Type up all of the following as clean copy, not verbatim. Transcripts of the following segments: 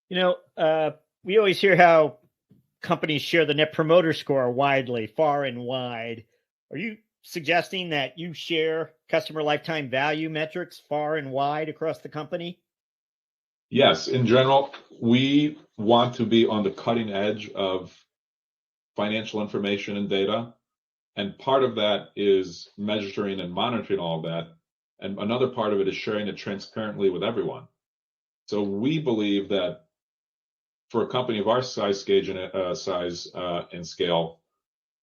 You know, we always hear how companies share the net promoter score widely, far and wide. Are you suggesting that you share customer lifetime value metrics far and wide across the company? Yes, in general, we want to be on the cutting edge of financial information and data. And part of that is measuring and monitoring all of that. And another part of it is sharing it transparently with everyone. So we believe that for a company of our size, and scale,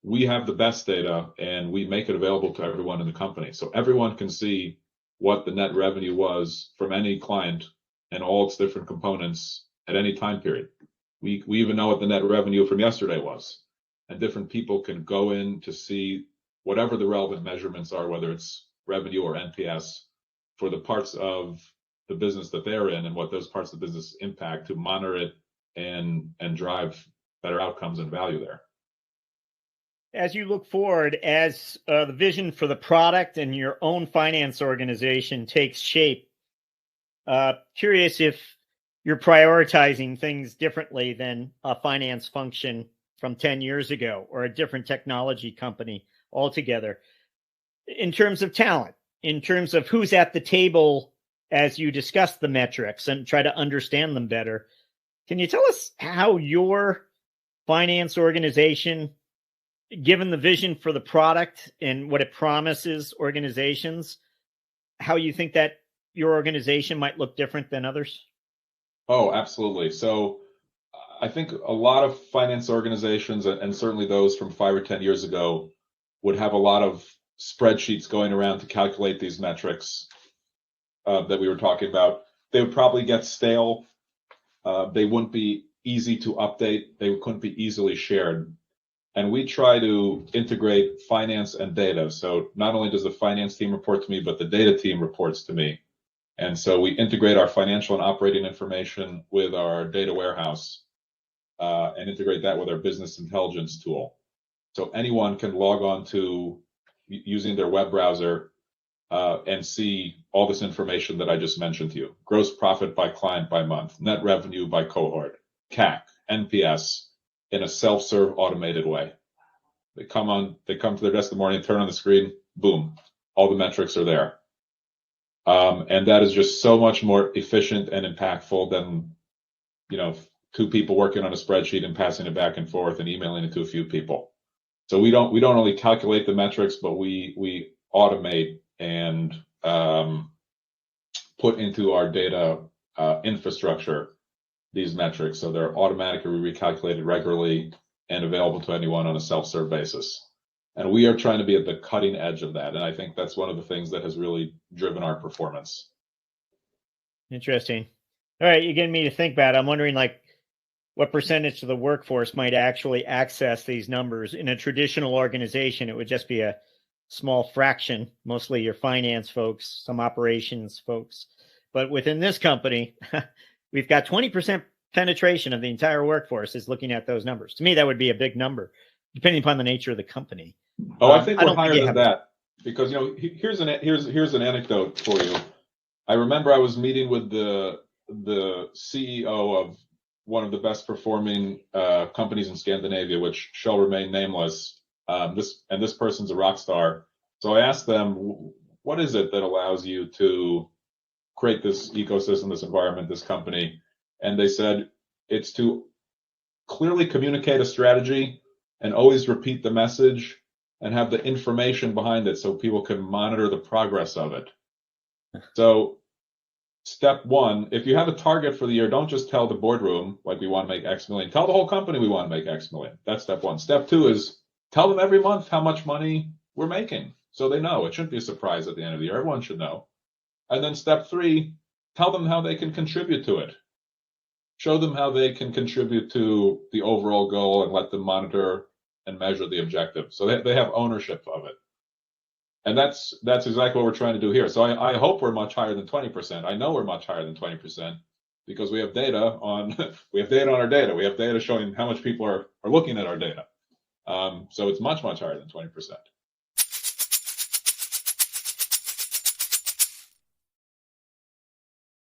we have the best data and we make it available to everyone in the company. So everyone can see what the net revenue was from any client and all its different components at any time period. We even know what the net revenue from yesterday was. And different people can go in to see whatever the relevant measurements are, whether it's revenue or NPS, for the parts of the business that they're in and what those parts of the business impact, to monitor it and drive better outcomes and value there. As you look forward, as the vision for the product and your own finance organization takes shape, curious if you're prioritizing things differently than a finance function from 10 years ago or a different technology company altogether, in terms of talent, in terms of who's at the table as you discuss the metrics and try to understand them better. Can you tell us how your finance organization, given the vision for the product and what it promises organizations, how you think that your organization might look different than others? Oh, absolutely. So I think a lot of finance organizations, and certainly those from 5 or 10 years ago, would have a lot of spreadsheets going around to calculate these metrics that we were talking about. They would probably get stale. They wouldn't be easy to update. They couldn't be easily shared. And we try to integrate finance and data. So not only does the finance team report to me, but the data team reports to me. And so we integrate our financial and operating information with our data warehouse and integrate that with our business intelligence tool. So anyone can log on to using their web browser and see all this information that I just mentioned to you. Gross profit by client by month, net revenue by cohort, CAC, NPS, in a self-serve automated way. They come to their desk in the morning, turn on the screen, boom, all the metrics are there. And that is just so much more efficient and impactful than, two people working on a spreadsheet and passing it back and forth and emailing it to a few people. So we don't only calculate the metrics, but we automate and put into our data infrastructure these metrics, so they're automatically recalculated regularly and available to anyone on a self-serve basis. And we are trying to be at the cutting edge of that. And I think that's one of the things that has really driven our performance. Interesting. All right, you're getting me to think about it. I'm wondering, what percentage of the workforce might actually access these numbers. In a traditional organization, it would just be a small fraction, mostly your finance folks, some operations folks. But within this company, we've got 20% penetration of the entire workforce is looking at those numbers. To me, that would be a big number, depending upon the nature of the company. Oh, I think we're higher than that, because here's an anecdote for you. I remember I was meeting with the CEO of one of the best performing companies in Scandinavia, which shall remain nameless. This person's a rock star. So I asked them, what is it that allows you to create this ecosystem, this environment, this company? And they said it's to clearly communicate a strategy and always repeat the message and have the information behind it so people can monitor the progress of it. So step one, if you have a target for the year, don't just tell the boardroom, like, we want to make X million. Tell the whole company we want to make X million. That's step one. Step two is tell them every month how much money we're making, so they know. It shouldn't be a surprise at the end of the year. Everyone should know. And then step three, tell them how they can contribute to it. Show them how they can contribute to the overall goal and let them monitor and measure the objective. So they have ownership of it. And that's exactly what we're trying to do here. So I hope we're much higher than 20%. I know we're much higher than 20% because we have data on our data. We have data showing how much people are looking at our data. So it's much, much higher than 20%.